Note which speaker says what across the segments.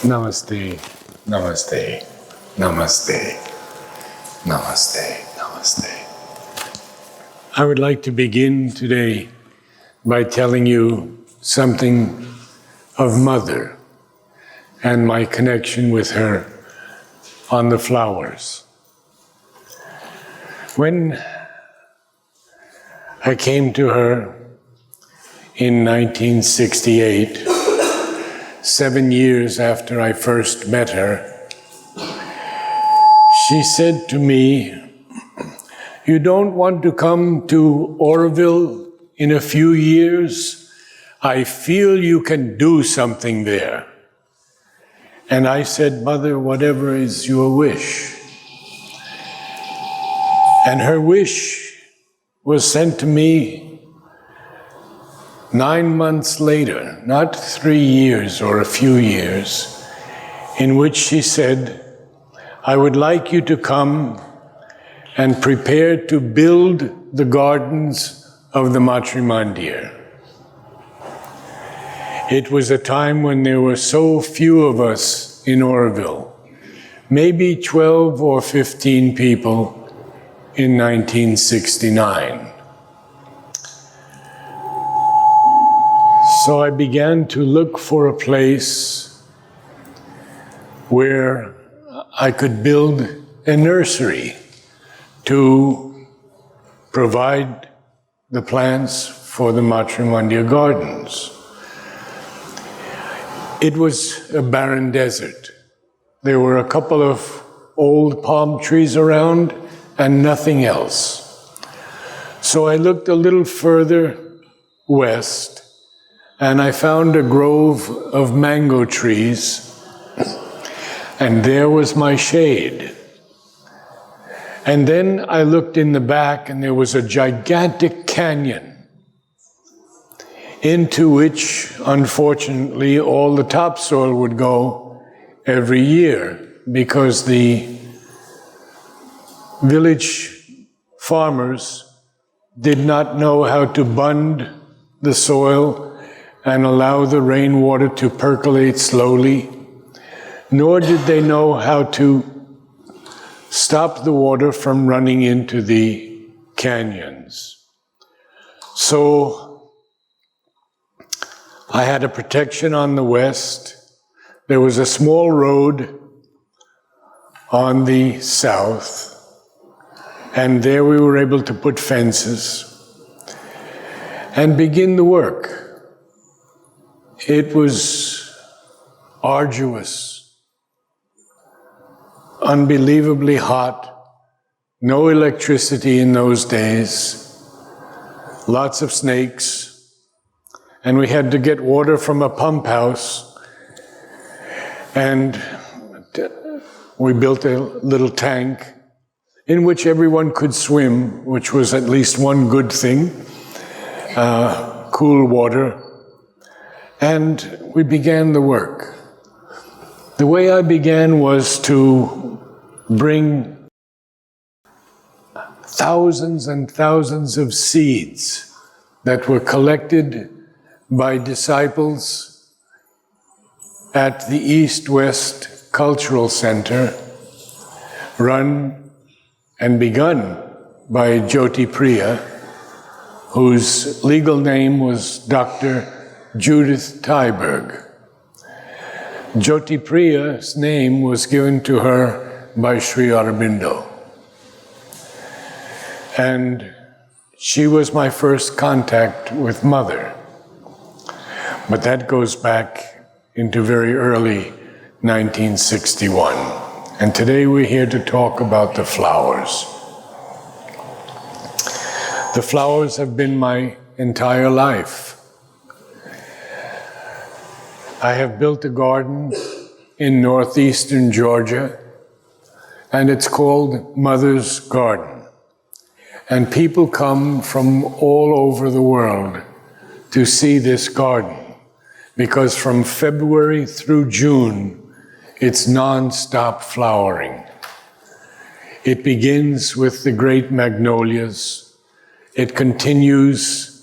Speaker 1: Namaste, namaste, namaste, namaste, namaste. I would like to begin today by telling you something of Mother and my connection with her on the flowers. When I came to her in 1968, 7 years after I first met her, she said to me, "You don't want to come to Auroville in a few years? I feel you can do something there." And I said, "Mother, whatever is your wish." And her wish was sent to me 9 months later, not 3 years or a few years, in which she said, "I would like you to come and prepare to build the gardens of the Matrimandir." It was a time when there were so few of us in Auroville, maybe 12 or 15 people in 1969. So I began to look for a place where I could build a nursery to provide the plants for the Matrimandir gardens. It was a barren desert. There were a couple of old palm trees around and nothing else. So I looked a little further west, and I found a grove of mango trees, and there was my shade. And then I looked in the back, and there was a gigantic canyon into which, unfortunately, all the topsoil would go every year because the village farmers did not know how to bund the soil and allow the rainwater to percolate slowly, nor did they know how to stop the water from running into the canyons. So I had a protection on the west. There was a small road on the south, and there we were able to put fences and begin the work. It was arduous, unbelievably hot, no electricity in those days, lots of snakes, and we had to get water from a pump house, and we built a little tank in which everyone could swim, which was at least one good thing, cool water. And we began the work. The way I began was to bring thousands and thousands of seeds that were collected by disciples at the East-West Cultural Center, run and begun by Jyoti Priya, whose legal name was Dr. Judith Tyberg. Jyoti Priya's name was given to her by Sri Aurobindo. And she was my first contact with Mother. But that goes back into very early 1961. And today we're here to talk about the flowers. The flowers have been my entire life. I have built a garden in northeastern Georgia, and it's called Mother's Garden. And people come from all over the world to see this garden, because from February through June, it's non-stop flowering. It begins with the great magnolias. It continues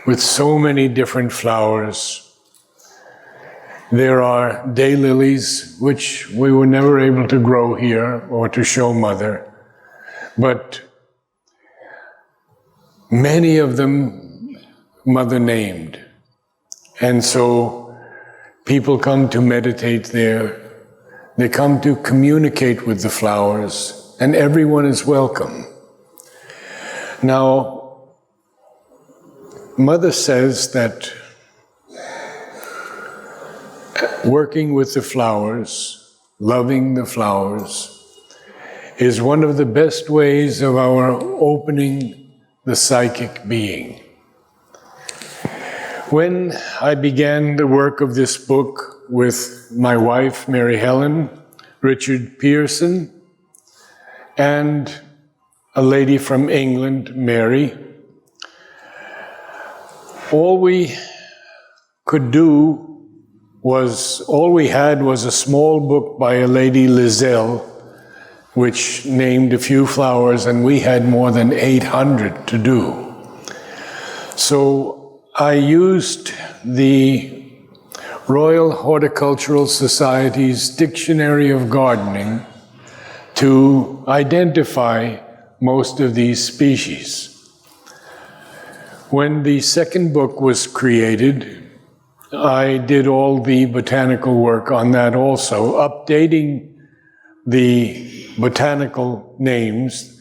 Speaker 1: with so many different flowers. There are daylilies, which we were never able to grow here or to show Mother, but many of them Mother named. And so people come to meditate there. They come to communicate with the flowers, and everyone is welcome. Now, Mother says that working with the flowers, loving the flowers, is one of the best ways of our opening the psychic being. When I began the work of this book with my wife, Mary Helen, Richard Pearson, and a lady from England, Mary, all we had was a small book by a lady, Lizelle, which named a few flowers, and we had more than 800 to do. So I used the Royal Horticultural Society's Dictionary of Gardening to identify most of these species. When the second book was created, I did all the botanical work on that also, updating the botanical names,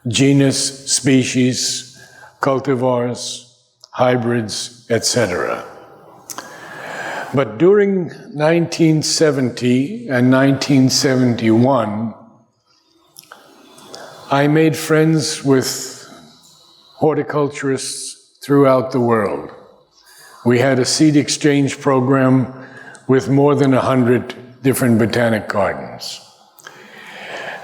Speaker 1: genus, species, cultivars, hybrids, etc. But during 1970 and 1971, I made friends with horticulturists throughout the world. We had a seed exchange program with more than 100 different botanic gardens.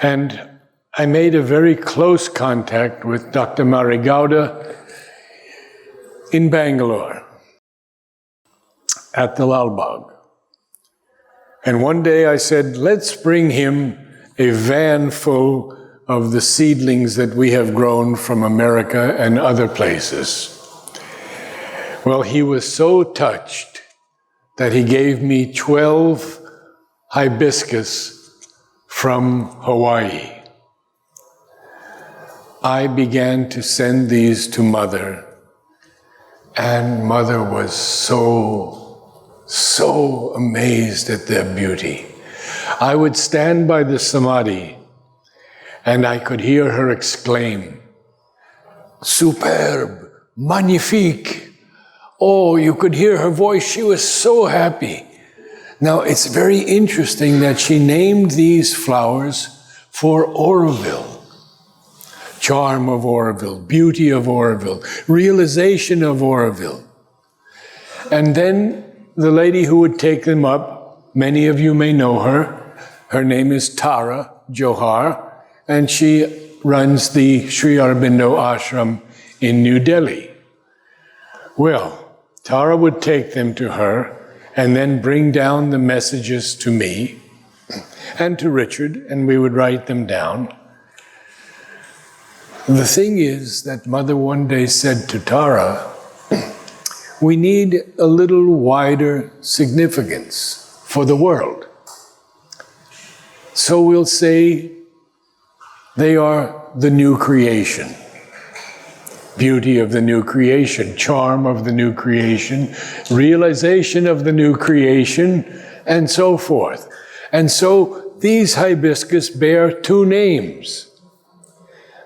Speaker 1: And I made a very close contact with Dr. Marigauda in Bangalore at the Lal Bagh. And one day I said, let's bring him a van full of the seedlings that we have grown from America and other places. Well, he was so touched that he gave me 12 hibiscus from Hawaii. I began to send these to Mother, and Mother was so amazed at their beauty. I would stand by the samadhi, and I could hear her exclaim, "Superbe, magnifique." Oh, you could hear her voice. She was so happy. Now, it's very interesting that she named these flowers for Auroville. Charm of Auroville, beauty of Auroville, realization of Auroville. And then the lady who would take them up, many of you may know her. Her name is Tara Johar, and she runs the Sri Aurobindo Ashram in New Delhi. Well, Tara would take them to her and then bring down the messages to me and to Richard, and we would write them down. The thing is that Mother one day said to Tara, we need a little wider significance for the world. So we'll say they are the new creation. Beauty of the new creation, charm of the new creation, realization of the new creation, and so forth. And so these hibiscus bear two names.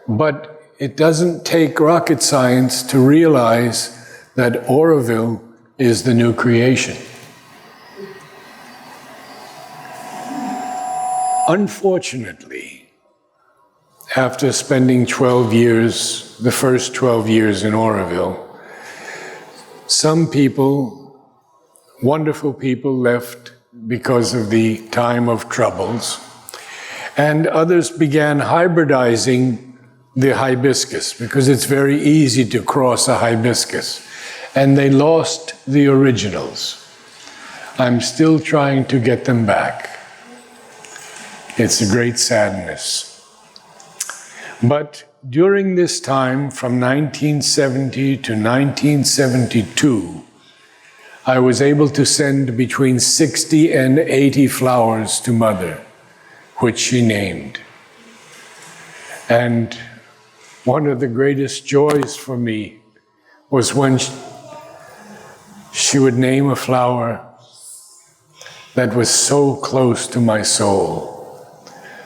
Speaker 1: But it doesn't take rocket science to realize that Auroville is the new creation. Unfortunately, after spending 12 years, the first 12 years in Auroville, some people, wonderful people, left because of the time of troubles, and others began hybridizing the hibiscus because it's very easy to cross a hibiscus, and they lost the originals. I'm still trying to get them back. It's a great sadness. But during this time, from 1970 to 1972, I was able to send between 60 and 80 flowers to Mother, which she named. And one of the greatest joys for me was when she would name a flower that was so close to my soul.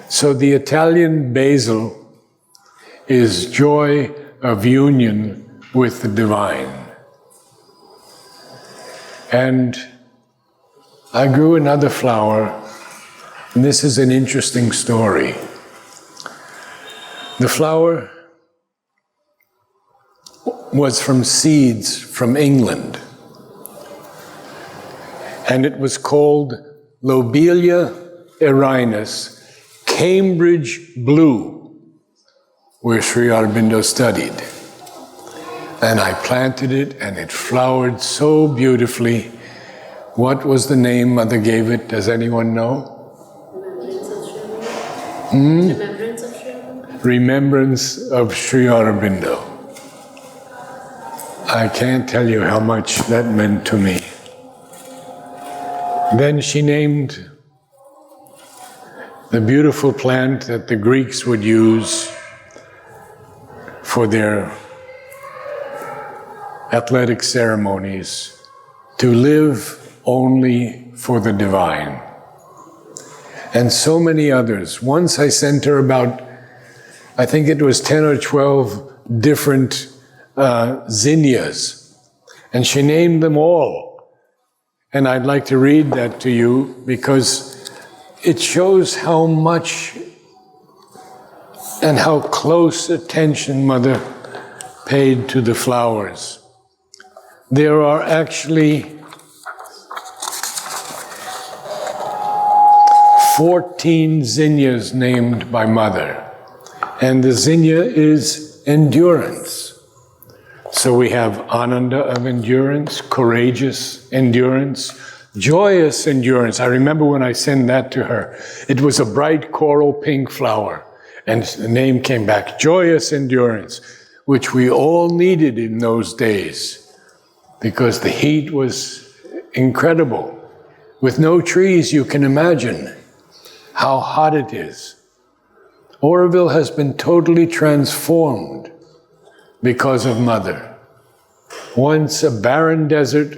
Speaker 1: So the Italian basil is joy of union with the divine. And I grew another flower, and this is an interesting story. The flower was from seeds from England, and it was called Lobelia erinus, Cambridge Blue, where Sri Aurobindo studied. And I planted it, and it flowered so beautifully. What was the name Mother gave it? Does anyone know?
Speaker 2: Remembrance of Sri Aurobindo.
Speaker 1: Remembrance of Sri Aurobindo. I can't tell you how much that meant to me. Then she named the beautiful plant that the Greeks would use for their athletic ceremonies, to live only for the divine. And so many others. Once I sent her about, I think it was 10 or 12 different zinnias, and she named them all. And I'd like to read that to you because it shows how much and how close attention Mother paid to the flowers. There are actually 14 zinnias named by Mother. And the zinnia is endurance. So we have Ananda of endurance, courageous endurance, joyous endurance. I remember when I sent that to her, it was a bright coral pink flower. And the name came back, joyous endurance, which we all needed in those days, because the heat was incredible. With no trees, you can imagine how hot it is. Auroville has been totally transformed because of Mother. Once a barren desert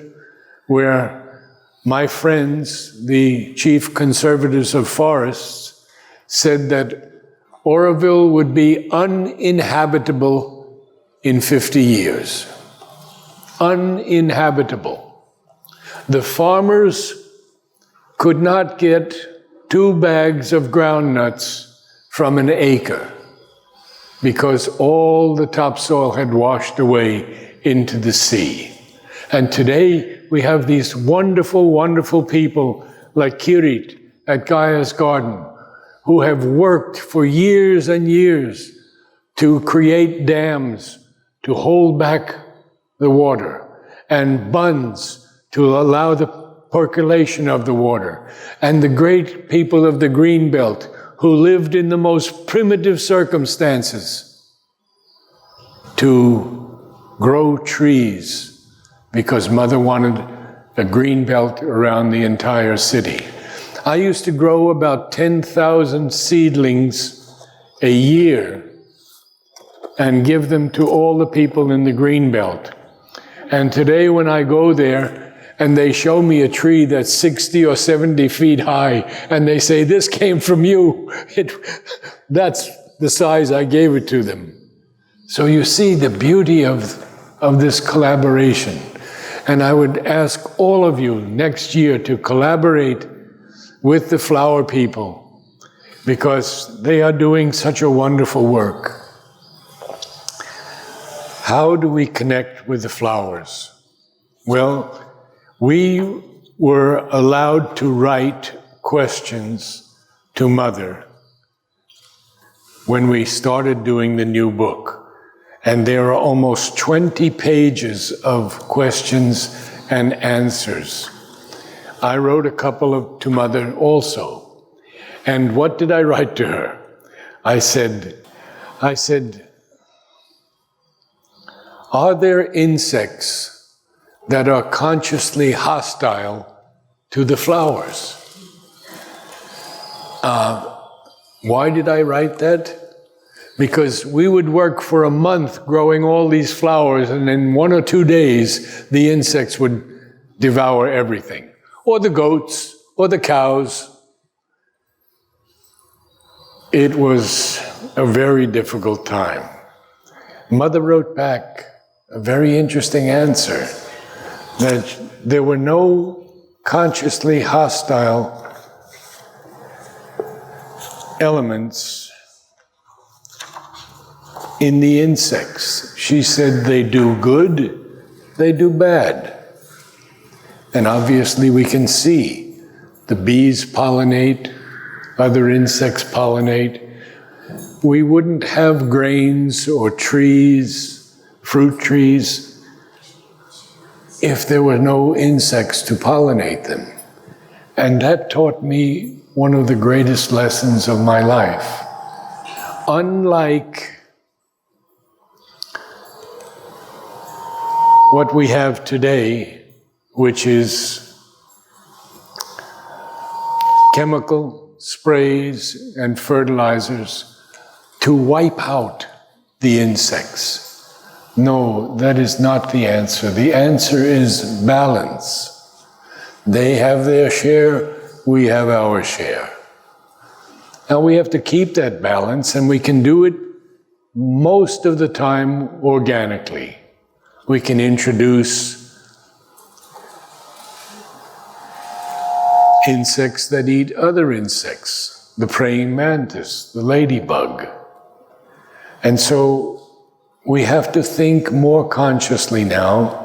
Speaker 1: where my friends, the chief conservators of forests, said that Auroville would be uninhabitable in 50 years. Uninhabitable. The farmers could not get 2 bags of groundnuts from an acre because all the topsoil had washed away into the sea. And today we have these wonderful, wonderful people like Kirit at Gaia's Garden who have worked for years and years to create dams to hold back the water, and bunds to allow the percolation of the water, and the great people of the green belt who lived in the most primitive circumstances to grow trees because Mother wanted a green belt around the entire city. I used to grow about 10,000 seedlings a year and give them to all the people in the green belt. And today when I go there and they show me a tree that's 60 or 70 feet high and they say, this came from you, that's the size I gave it to them. So you see the beauty of this collaboration. And I would ask all of you next year to collaborate with the flower people because they are doing such a wonderful work. How do we connect with the flowers? Well, we were allowed to write questions to Mother when we started doing the new book. And there are almost 20 pages of questions and answers. I wrote a couple to Mother also. And what did I write to her? I said, are there insects that are consciously hostile to the flowers. Why did I write that? Because we would work for a month growing all these flowers, and in 1 or 2 days, the insects would devour everything. Or the goats, or the cows. It was a very difficult time. Mother wrote back a very interesting answer, that there were no consciously hostile elements in the insects. She said they do good, they do bad. And obviously we can see the bees pollinate, other insects pollinate. We wouldn't have grains or trees, fruit trees, if there were no insects to pollinate them. And that taught me one of the greatest lessons of my life. Unlike what we have today, which is chemical sprays and fertilizers to wipe out the insects. No, that is not the answer. The answer is balance. They have their share, we have our share. Now we have to keep that balance, and we can do it most of the time organically. We can introduce insects that eat other insects, the praying mantis, the ladybug. And so we have to think more consciously now.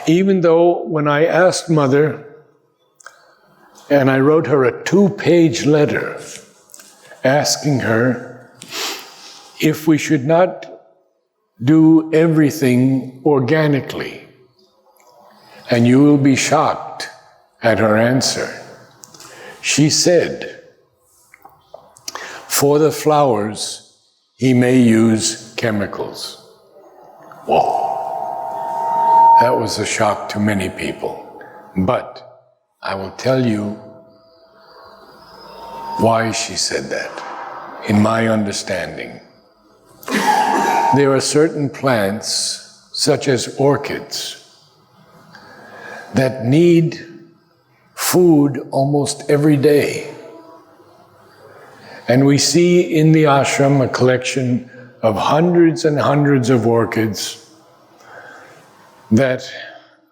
Speaker 1: Even though when I asked Mother, and I wrote her a 2-page letter asking her if we should not do everything organically, and you will be shocked at her answer. She said, for the flowers, he may use chemicals. Whoa. That was a shock to many people. But I will tell you why she said that, in my understanding. There are certain plants, such as orchids, that need food almost every day. And we see in the ashram a collection of hundreds and hundreds of orchids that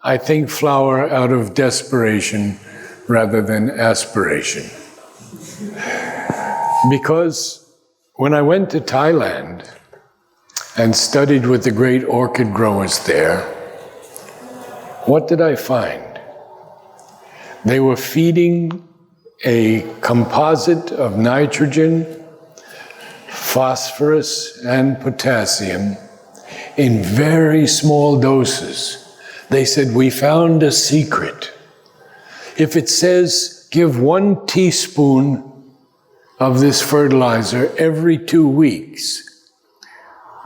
Speaker 1: I think flower out of desperation rather than aspiration. Because when I went to Thailand and studied with the great orchid growers there, what did I find? They were feeding a composite of nitrogen, phosphorus, and potassium in very small doses. They said, we found a secret. If it says, give 1 teaspoon of this fertilizer every 2 weeks,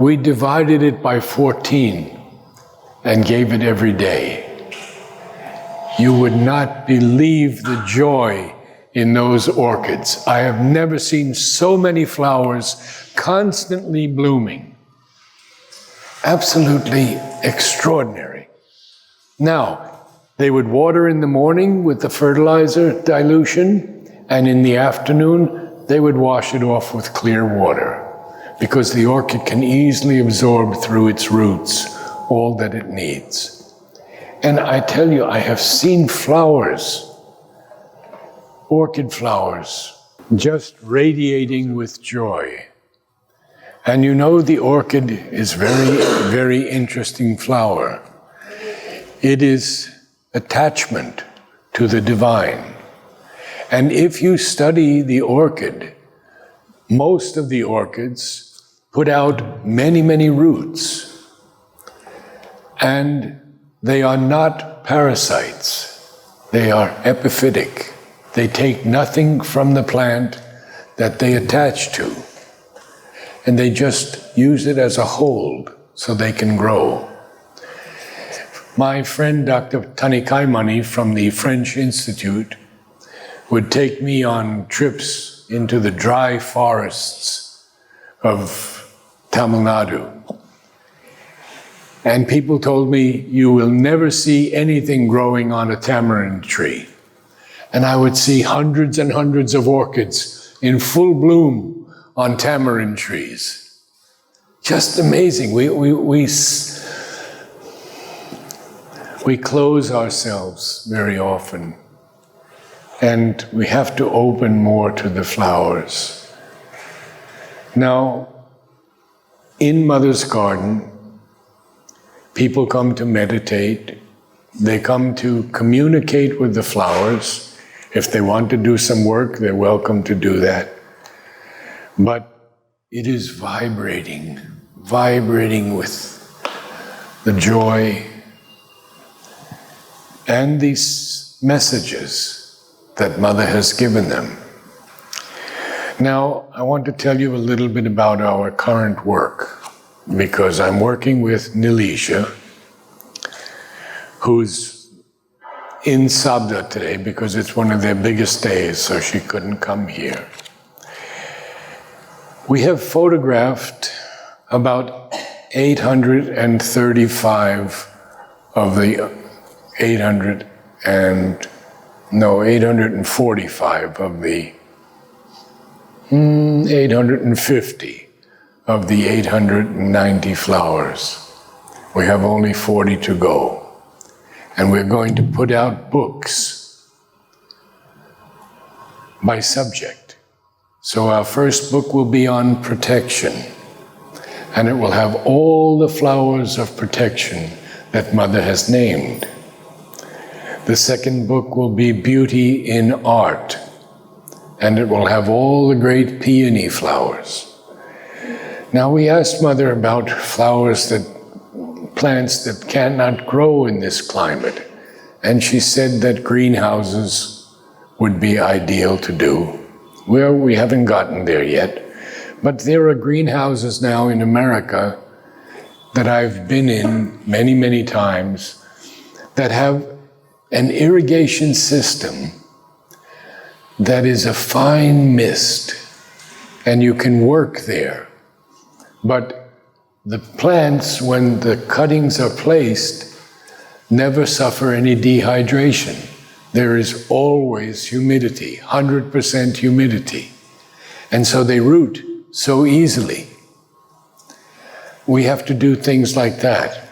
Speaker 1: we divided it by 14 and gave it every day. You would not believe the joy in those orchids. I have never seen so many flowers constantly blooming. Absolutely extraordinary. Now, they would water in the morning with the fertilizer dilution, and in the afternoon, they would wash it off with clear water, because the orchid can easily absorb through its roots all that it needs. And I tell you, I have seen flowers, orchid flowers, just radiating with joy. And you know, the orchid is very, very interesting flower. It is attachment to the divine. And if you study the orchid, most of the orchids put out many, many roots. And they are not parasites. They are epiphytic. They take nothing from the plant that they attach to. And they just use it as a hold so they can grow. My friend Dr. Tanikaimani from the French Institute would take me on trips into the dry forests of Tamil Nadu. And people told me, you will never see anything growing on a tamarind tree. And I would see hundreds and hundreds of orchids in full bloom on tamarind trees. Just amazing. We close ourselves very often, and we have to open more to the flowers. Now, in Mother's Garden, people come to meditate. They come to communicate with the flowers. If they want to do some work, they're welcome to do that. But it is vibrating with the joy and these messages that Mother has given them. Now, I want to tell you a little bit about our current work, because I'm working with Nilisha, who's in Sabda today because it's one of their biggest days, so she couldn't come here. We have photographed about 845 of the 845 of the 850 of the 890 flowers. We have only 40 to go. And we're going to put out books by subject. So our first book will be on protection, and it will have all the flowers of protection that Mother has named. The second book will be Beauty in Art, and it will have all the great peony flowers. Now, we asked Mother about plants that cannot grow in this climate, and she said that greenhouses would be ideal to do. Well, we haven't gotten there yet, but there are greenhouses now in America that I've been in many, many times that have an irrigation system that is a fine mist, and you can work there. But the plants, when the cuttings are placed, never suffer any dehydration. There is always humidity, 100% humidity. And so they root so easily. We have to do things like that.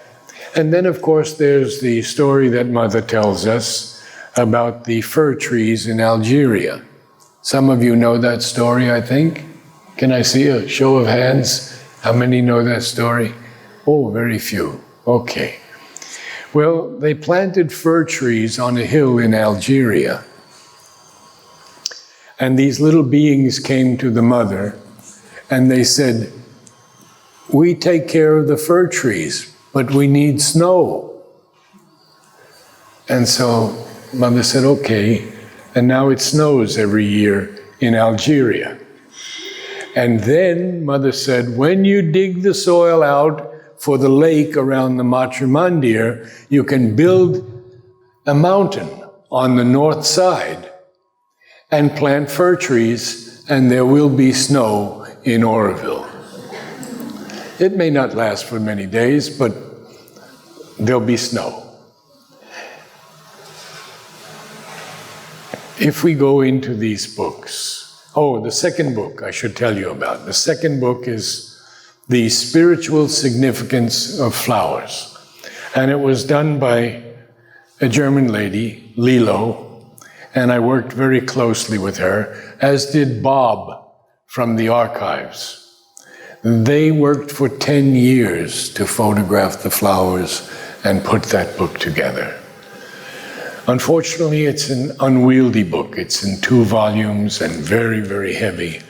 Speaker 1: And then, of course, there's the story that Mother tells us about the fir trees in Algeria. Some of you know that story, I think. Can I see a show of hands? How many know that story? Oh, very few. Okay. Well, they planted fir trees on a hill in Algeria. And these little beings came to the Mother, and they said, we take care of the fir trees, but we need snow. And so Mother said, okay. And now it snows every year in Algeria. And then Mother said, when you dig the soil out for the lake around the Matrimandir, you can build a mountain on the north side and plant fir trees, and there will be snow in Auroville. It may not last for many days, but there'll be snow. If we go into these books, the second book I should tell you about. The second book is The Spiritual Significance of Flowers. And it was done by a German lady, Lilo, and I worked very closely with her, as did Bob from the archives. They worked for 10 years to photograph the flowers and put that book together. Unfortunately, it's an unwieldy book. It's in 2 volumes and very, very heavy.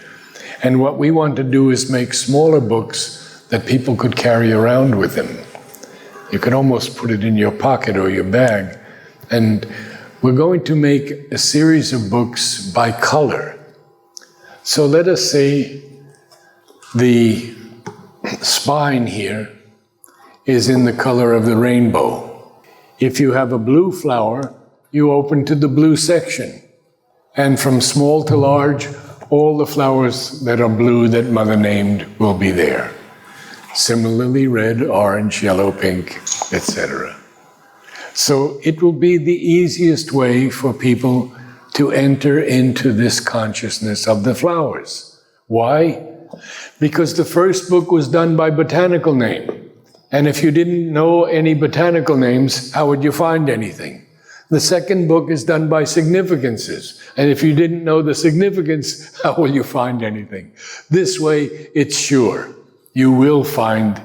Speaker 1: And what we want to do is make smaller books that people could carry around with them. You could almost put it in your pocket or your bag. And we're going to make a series of books by color. So let us say the spine here is in the color of the rainbow. If you have a blue flower, you open to the blue section. And from small to large, all the flowers that are blue that Mother named will be there. Similarly, red, orange, yellow, pink, etc. So it will be the easiest way for people to enter into this consciousness of the flowers. Why? Because the first book was done by botanical name. And if you didn't know any botanical names, how would you find anything? The second book is done by significances. And if you didn't know the significance, how will you find anything? This way, it's sure. You will find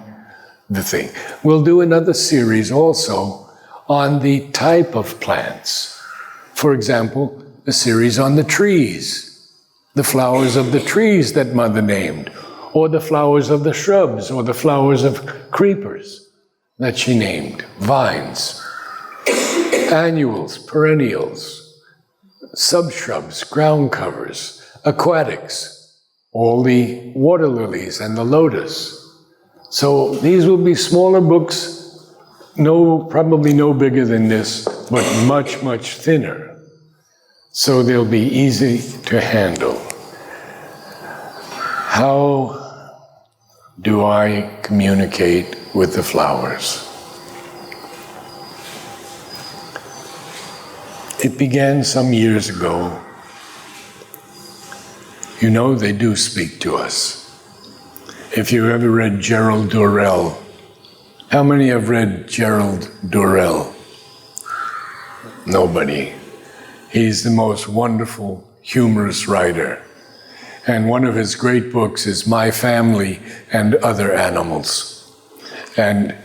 Speaker 1: the thing. We'll do another series also on the type of plants. For example, a series on the trees, the flowers of the trees that Mother named, or the flowers of the shrubs, or the flowers of creepers that she named, vines, annuals, perennials, subshrubs, ground covers, aquatics, all the water lilies and the lotus. So these will be smaller books, probably no bigger than this, but much, much thinner. So they'll be easy to handle. How do I communicate with the flowers? It began some years ago. You know, they do speak to us. If you've ever read Gerald Durrell, how many have read Gerald Durrell? Nobody. He's the most wonderful, humorous writer. And one of his great books is My Family and Other Animals. And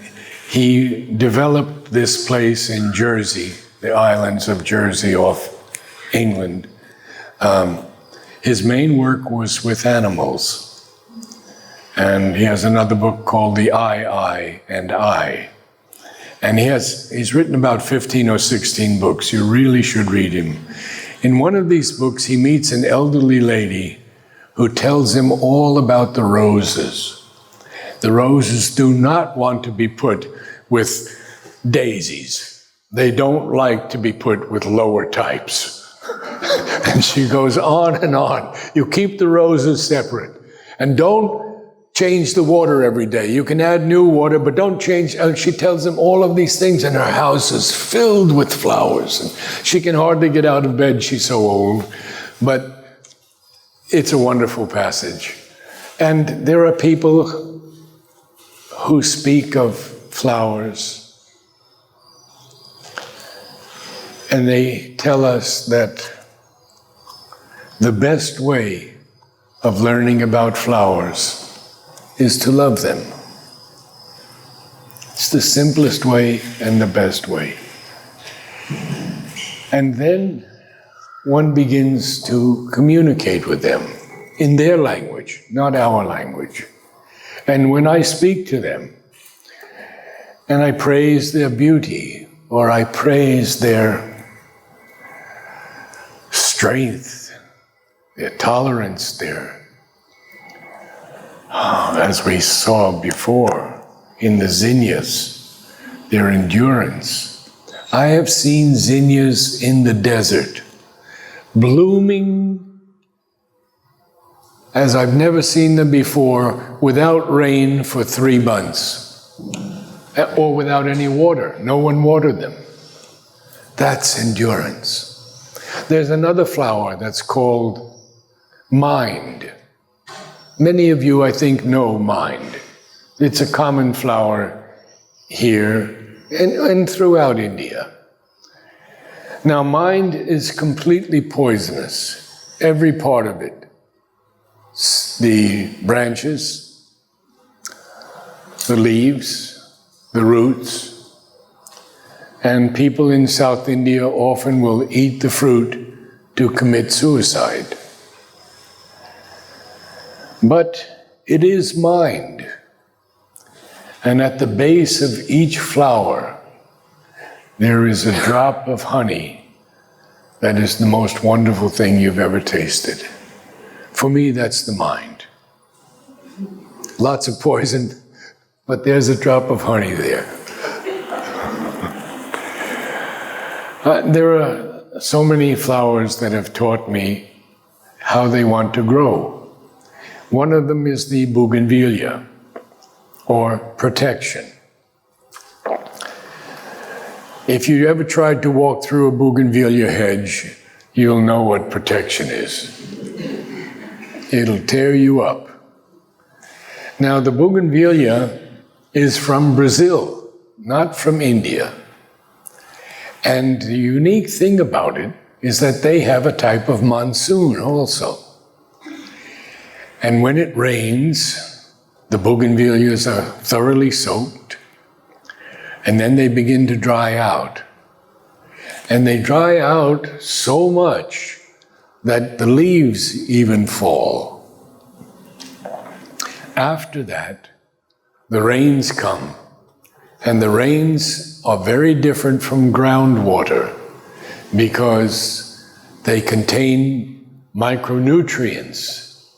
Speaker 1: he developed this place in Jersey, the islands of Jersey off England. His main work was with animals. And he has another book called The I, and I. And he's written about 15 or 16 books. You really should read him. In one of these books, he meets an elderly lady who tells him all about the roses. The roses do not want to be put with daisies. They don't like to be put with lower types. And she goes on and on. You keep the roses separate. And don't change the water every day. You can add new water, but don't change. And she tells him all of these things, and her house is filled with flowers. And she can hardly get out of bed, she's so old. But it's a wonderful passage. And there are people who speak of flowers, and they tell us that the best way of learning about flowers is to love them. It's the simplest way and the best way. And then one begins to communicate with them in their language, not our language. And when I speak to them, and I praise their beauty, or I praise their strength, their tolerance, as we saw before in the zinnias, their endurance. I have seen zinnias in the desert, blooming as I've never seen them before, without rain for 3 months, or without any water. No one watered them. That's endurance. There's another flower that's called mind. Many of you, I think, know mind. It's a common flower here and throughout India. Now, mind is completely poisonous, every part of it. The branches, the leaves, the roots, and people in South India often will eat the fruit to commit suicide. But it is mind. And at the base of each flower, there is a drop of honey that is the most wonderful thing you've ever tasted. For me, that's the mind. Lots of poison, but there's a drop of honey there. There are so many flowers that have taught me how they want to grow. One of them is the Bougainvillea, or protection. If you ever tried to walk through a Bougainvillea hedge, you'll know what protection is. It'll tear you up. Now, the Bougainvillea is from Brazil, not from India. And the unique thing about it is that they have a type of monsoon also. And when it rains, the bougainvilleas are thoroughly soaked, and then they begin to dry out. And they dry out so much that the leaves even fall. After that, the rains come, and the rains are very different from groundwater because they contain micronutrients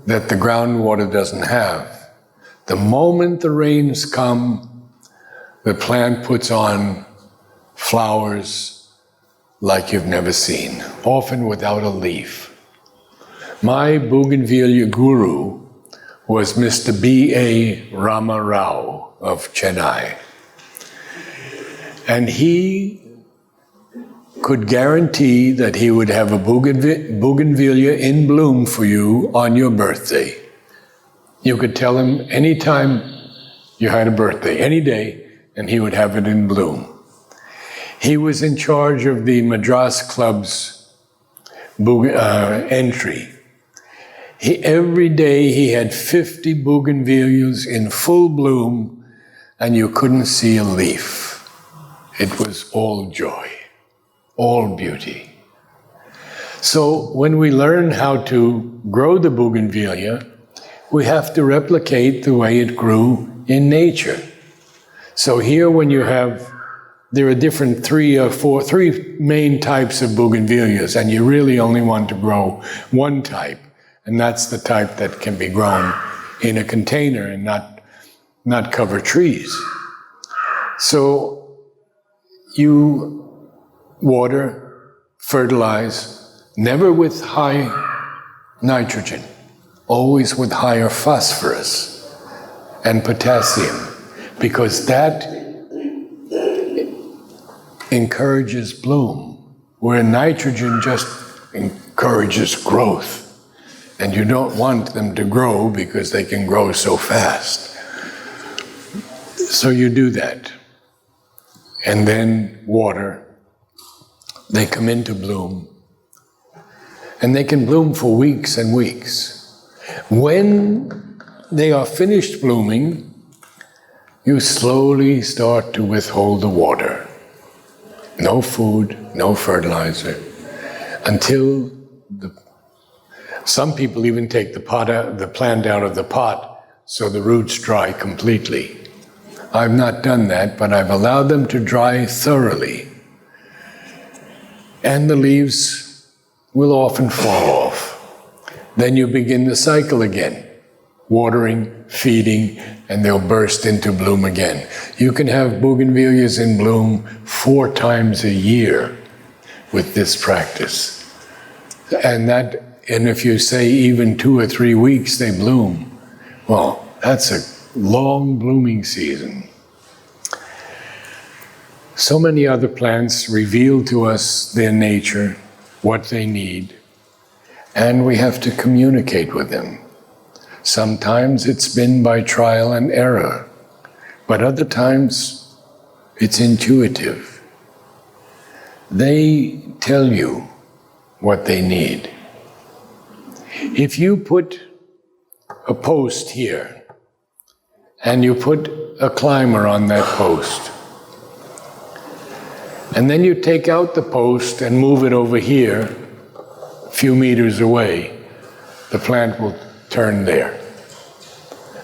Speaker 1: that the groundwater doesn't have. The moment the rains come, the plant puts on flowers like you've never seen, often without a leaf. My Bougainvillea guru was Mr. B.A. Rama Rao of Chennai. And he could guarantee that he would have a bougainvillea in bloom for you on your birthday. You could tell him anytime you had a birthday, any day, and he would have it in bloom. He was in charge of the Madras Club's entry. Every day he had 50 bougainvilleas in full bloom, and you couldn't see a leaf. It was all joy, all beauty. So when we learn how to grow the bougainvillea, we have to replicate the way it grew in nature. So here when you have, there are different three main types of bougainvilleas, and you really only want to grow one type, and that's the type that can be grown in a container and not cover trees. So you water, fertilize, never with high nitrogen, always with higher phosphorus and potassium, because that encourages bloom, where nitrogen just encourages growth. And you don't want them to grow because they can grow so fast. So you do that. And then water. They come into bloom. And they can bloom for weeks and weeks. When they are finished blooming, you slowly start to withhold the water. No food, no fertilizer, until some people even take the plant out of the pot so the roots dry completely. I've not done that, but I've allowed them to dry thoroughly. And the leaves will often fall off. Then you begin the cycle again, watering, feeding, and they'll burst into bloom again. You can have bougainvilleas in bloom 4 times a year with this practice. And if you say even 2 or 3 weeks they bloom, well, that's a long blooming season. So many other plants reveal to us their nature, what they need, and we have to communicate with them. Sometimes it's been by trial and error, but other times it's intuitive. They tell you what they need. If you put a post here, and you put a climber on that post, and then you take out the post and move it over here, a few meters away, the plant will turn there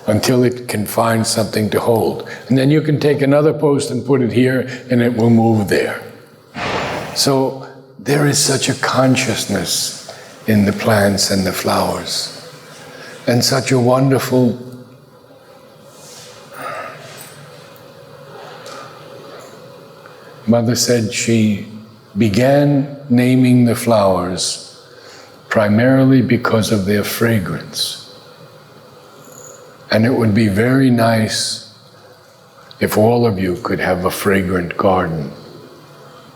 Speaker 1: until it can find something to hold. And then you can take another post and put it here, and it will move there. So there is such a consciousness in the plants and the flowers, and such a wonderful Mother said she began naming the flowers primarily because of their fragrance. And it would be very nice if all of you could have a fragrant garden.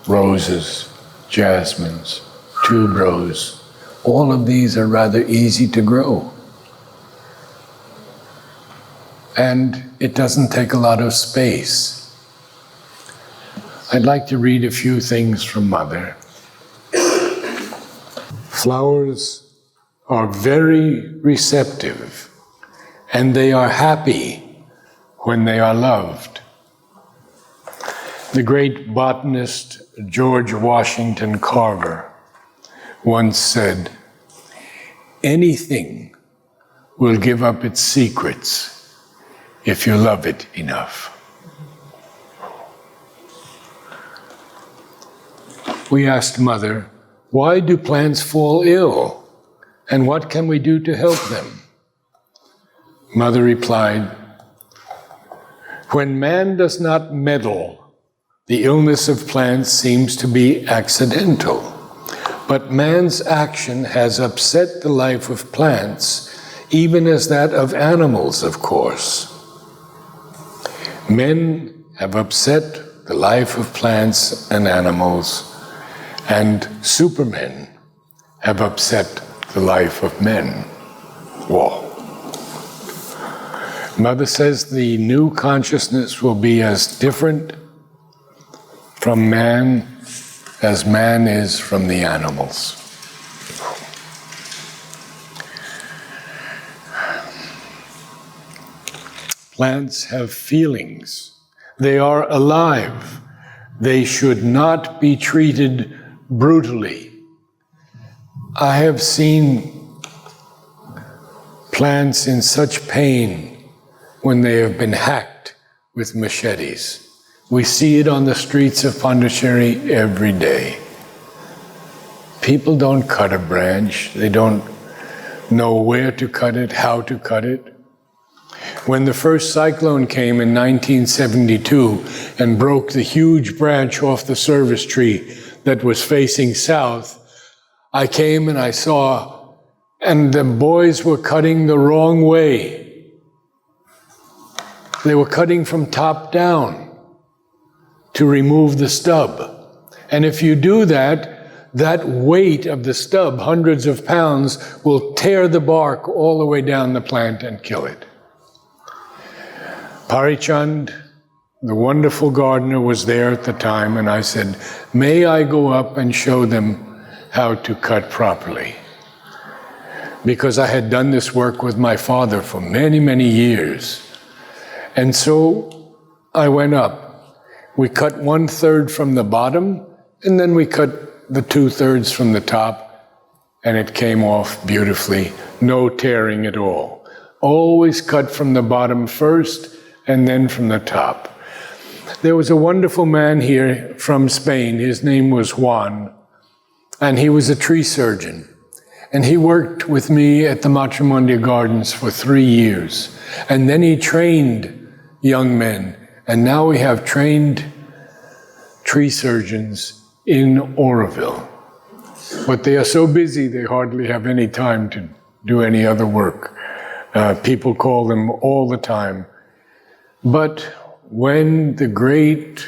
Speaker 1: Roses, jasmines, tuberose, all of these are rather easy to grow. And it doesn't take a lot of space. I'd like to read a few things from Mother. Flowers are very receptive, and they are happy when they are loved. The great botanist George Washington Carver once said, "Anything will give up its secrets if you love it enough." We asked Mother, why do plants fall ill? And what can we do to help them? Mother replied, when man does not meddle, the illness of plants seems to be accidental. But man's action has upset the life of plants, even as that of animals, of course. Men have upset the life of plants and animals, and supermen have upset the life of men. Whoa. Mother says the new consciousness will be as different from man as man is from the animals. Plants have feelings. They are alive. They should not be treated brutally. I have seen plants in such pain when they have been hacked with machetes. We see it on the streets of Pondicherry every day. People don't cut a branch. They don't know where to cut it, how to cut it. When the first cyclone came in 1972 and broke the huge branch off the service tree that was facing south, I came and I saw, and the boys were cutting the wrong way. They were cutting from top down to remove the stub. And if you do that, that weight of the stub, hundreds of pounds, will tear the bark all the way down the plant and kill it. Parichand, the wonderful gardener, was there at the time, and I said, may I go up and show them how to cut properly? Because I had done this work with my father for many, many years. And so I went up. We cut 1/3 from the bottom, and then we cut the 2/3 from the top, and it came off beautifully, no tearing at all. Always cut from the bottom first, and then from the top. There was a wonderful man here from Spain. His name was Juan, and he was a tree surgeon. And he worked with me at the Matrimondia Gardens for 3 years. And then he trained young men. And now we have trained tree surgeons in Auroville. But they are so busy, they hardly have any time to do any other work. People call them all the time. But when the great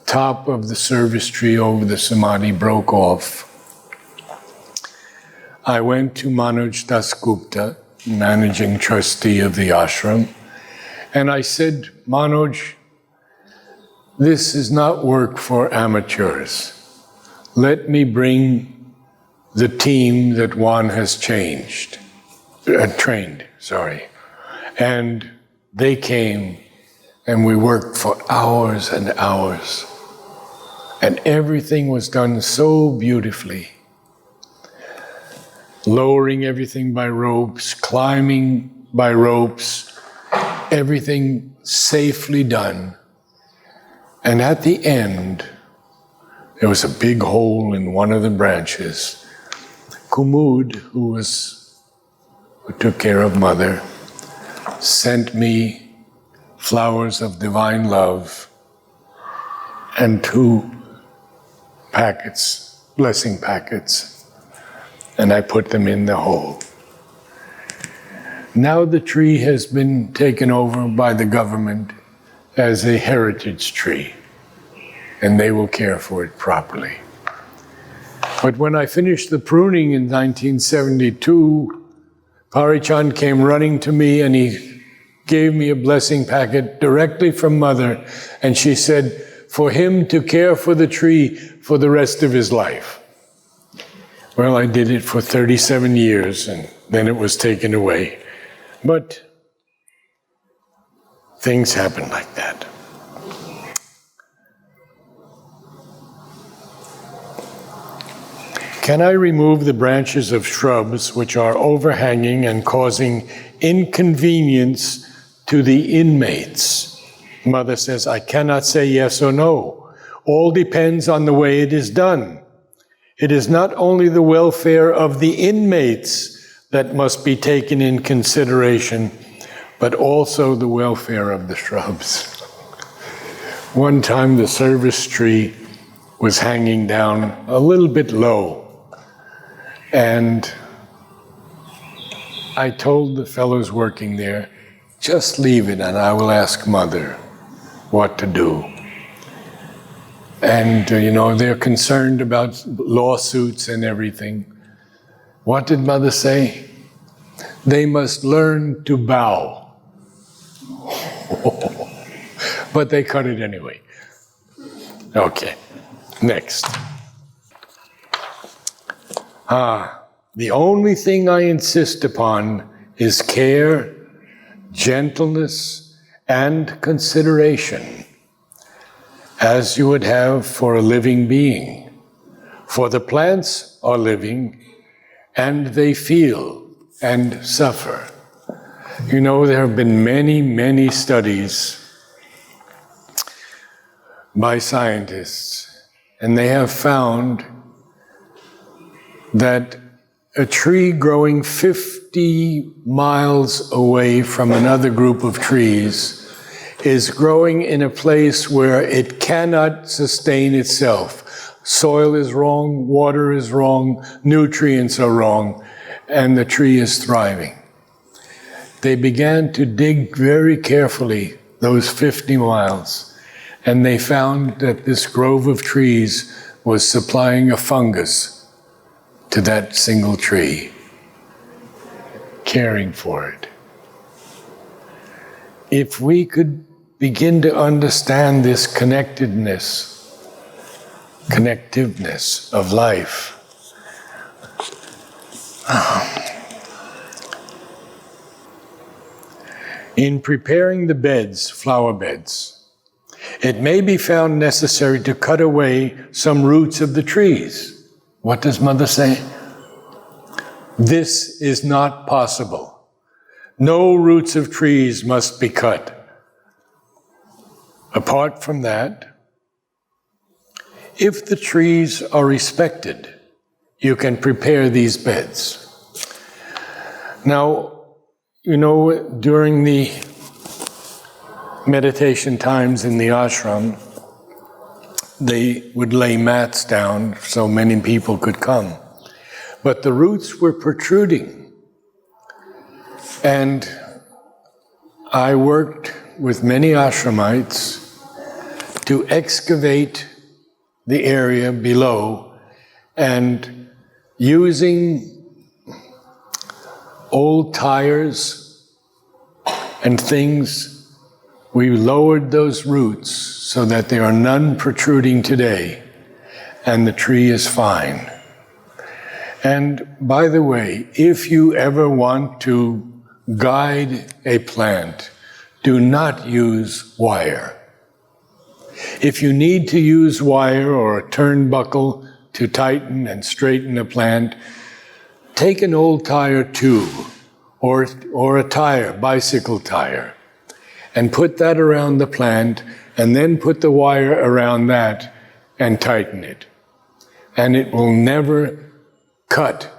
Speaker 1: top of the service tree over the Samadhi broke off, I went to Manoj Dasgupta, managing trustee of the ashram, and I said, Manoj, this is not work for amateurs. Let me bring the team that Juan has trained. And they came, and we worked for hours and hours. And everything was done so beautifully. Lowering everything by ropes, climbing by ropes, everything safely done. And at the end, there was a big hole in one of the branches. Kumud, who took care of Mother, sent me flowers of divine love and 2 packets, blessing packets, and I put them in the hole. Now the tree has been taken over by the government as a heritage tree, and they will care for it properly. But when I finished the pruning in 1972, Parichand came running to me and he gave me a blessing packet directly from Mother, and she said, for him to care for the tree for the rest of his life. Well, I did it for 37 years, and then it was taken away. But things happen like that. Can I remove the branches of shrubs which are overhanging and causing inconvenience to the inmates? Mother says, I cannot say yes or no. All depends on the way it is done. It is not only the welfare of the inmates that must be taken in consideration, but also the welfare of the shrubs. One time the service tree was hanging down a little bit low, and I told the fellows working there, just leave it and I will ask Mother what to do. And they're concerned about lawsuits and everything. What did Mother say? They must learn to bow. But they cut it anyway. Okay, next. The only thing I insist upon is care, gentleness, and consideration, as you would have for a living being. For the plants are living, and they feel and suffer. There have been many, many studies by scientists, and they have found that a tree growing 50 miles away from another group of trees is growing in a place where it cannot sustain itself. Soil is wrong, water is wrong, nutrients are wrong, and the tree is thriving. They began to dig very carefully those 50 miles, and they found that this grove of trees was supplying a fungus to that single tree, caring for it. If we could begin to understand this connectiveness of life, in preparing the beds, flower beds, it may be found necessary to cut away some roots of the trees. What does Mother say? This is not possible. No roots of trees must be cut. Apart from that, if the trees are respected, you can prepare these beds. Now, during the meditation times in the ashram, they would lay mats down so many people could come. But the roots were protruding. And I worked with many ashramites to excavate the area below, and using old tires and things, we lowered those roots so that there are none protruding today, and the tree is fine. And by the way, if you ever want to guide a plant, do not use wire. If you need to use wire or a turnbuckle to tighten and straighten a plant, take an old tire tube or a tire, bicycle tire, and put that around the plant, and then put the wire around that and tighten it. And it will never cut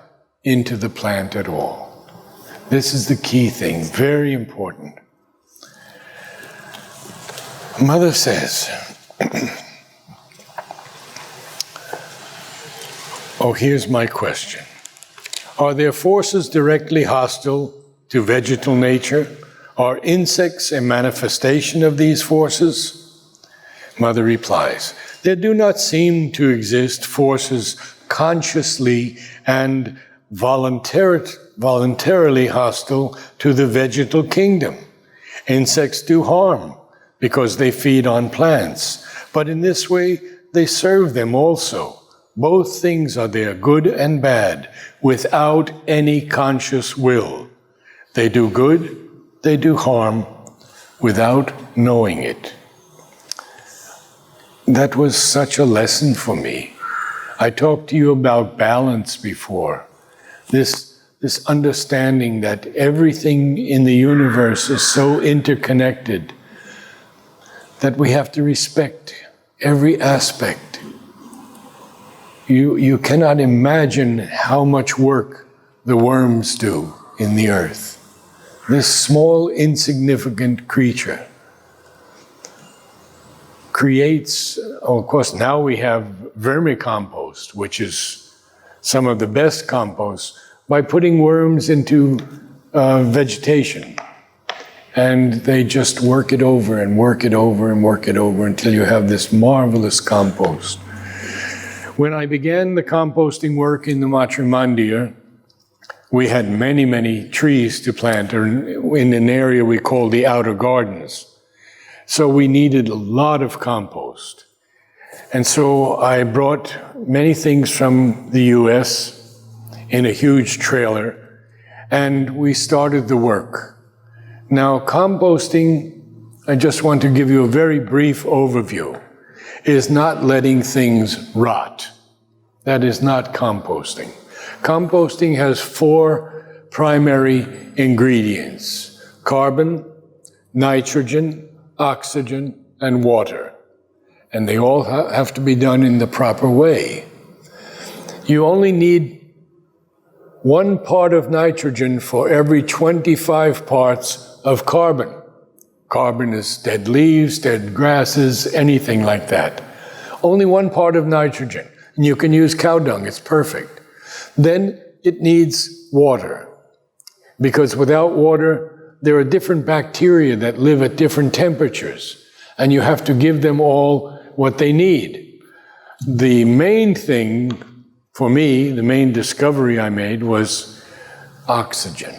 Speaker 1: into the plant at all. This is the key thing, very important. Mother says, Oh, here's my question. Are there forces directly hostile to vegetal nature? Are insects a manifestation of these forces? Mother replies, there do not seem to exist forces consciously and voluntarily hostile to the vegetal kingdom. Insects do harm because they feed on plants, but in this way they serve them also. Both things are there, good and bad, without any conscious will. They do good, they do harm, without knowing it. That was such a lesson for me. I talked to you about balance before. This understanding that everything in the universe is so interconnected that we have to respect every aspect. You cannot imagine how much work the worms do in the earth. This small, insignificant creature creates, of course, now we have vermicompost, which is some of the best compost, by putting worms into vegetation. And they just work it over and work it over and work it over until you have this marvelous compost. When I began the composting work in the Matrimandir, we had many, many trees to plant in an area we call the outer gardens. So we needed a lot of compost. And so I brought many things from the US in a huge trailer, and we started the work. Now, composting, I just want to give you a very brief overview, is not letting things rot. That is not composting. Composting has 4 primary ingredients: carbon, nitrogen, oxygen, and water. And they all have to be done in the proper way. You only need 1 part of nitrogen for every 25 parts of carbon. Carbon is dead leaves, dead grasses, anything like that. Only 1 part of nitrogen. And you can use cow dung, it's perfect. Then it needs water. Because without water, there are different bacteria that live at different temperatures. And you have to give them all what they need. The main thing for me, the main discovery I made was oxygen.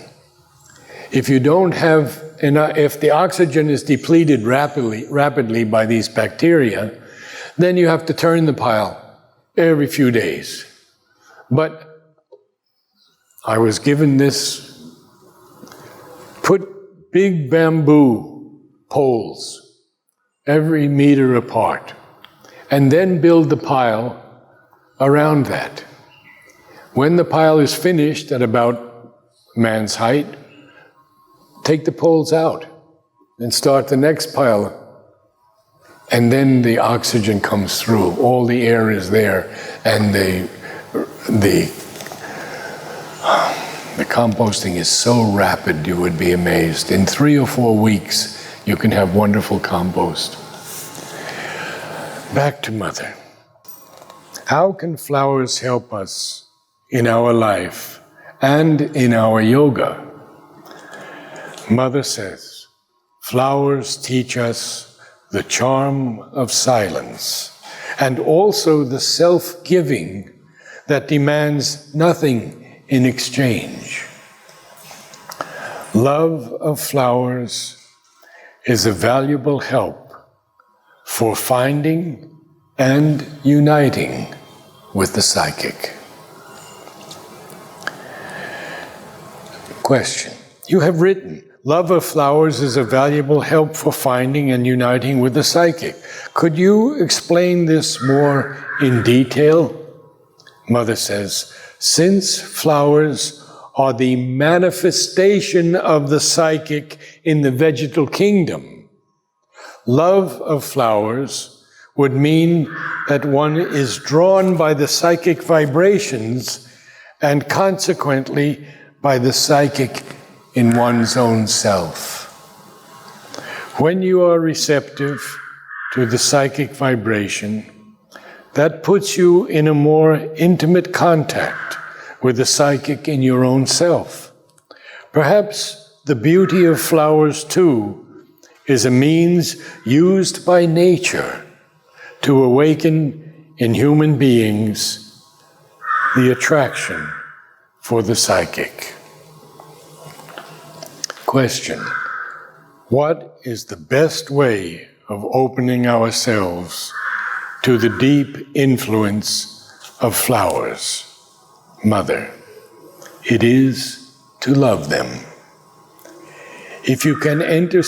Speaker 1: If you don't have enough, if the oxygen is depleted rapidly by these bacteria, then you have to turn the pile every few days. But I was given this: put big bamboo poles every meter apart, and then build the pile around that. When the pile is finished at about man's height, take the poles out and start the next pile. And then the oxygen comes through, all the air is there, and the composting is so rapid you would be amazed. In 3 or 4 weeks, you can have wonderful compost. Back to Mother. How can flowers help us in our life and in our yoga? Mother says, flowers teach us the charm of silence and also the self-giving that demands nothing in exchange. Love of flowers is a valuable help for finding and uniting with the psychic. Question. You have written, love of flowers is a valuable help for finding and uniting with the psychic. Could you explain this more in detail? Mother says, since flowers are the manifestation of the psychic in the vegetal kingdom, love of flowers would mean that one is drawn by the psychic vibrations and consequently by the psychic in one's own self. When you are receptive to the psychic vibration, That puts you in a more intimate contact with the psychic in your own self. Perhaps the beauty of flowers, too, is a means used by nature to awaken in human beings the attraction for the psychic. Question: what is the best way of opening ourselves to the deep influence of flowers? Mother: it is to love them. If you can enter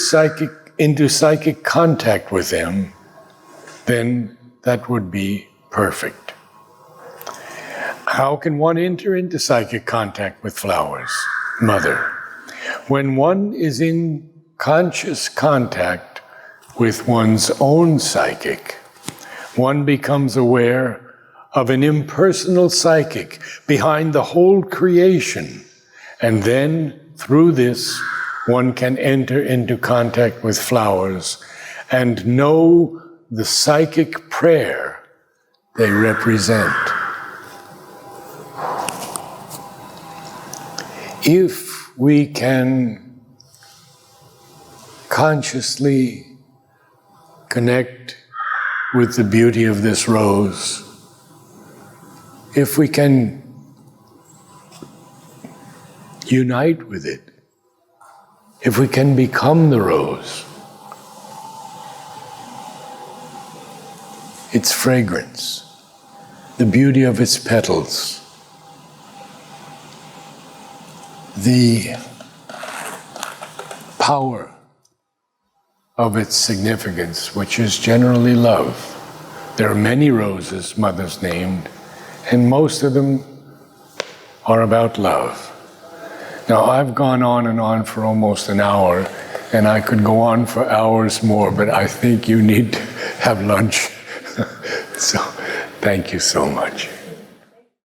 Speaker 1: into psychic contact with them, then that would be perfect. How can one enter into psychic contact with flowers? Mother: when one is in conscious contact with one's own psychic, one becomes aware of an impersonal psychic behind the whole creation, and then, through this, one can enter into contact with flowers and know the psychic prayer they represent. If we can consciously connect with the beauty of this rose, if we can unite with it, if we can become the rose, its fragrance, the beauty of its petals, the power of its significance, which is generally love. There are many roses Mother's named, and most of them are about love. Now, I've gone on and on for almost an hour, and I could go on for hours more, but I think you need to have lunch. So, thank you so much.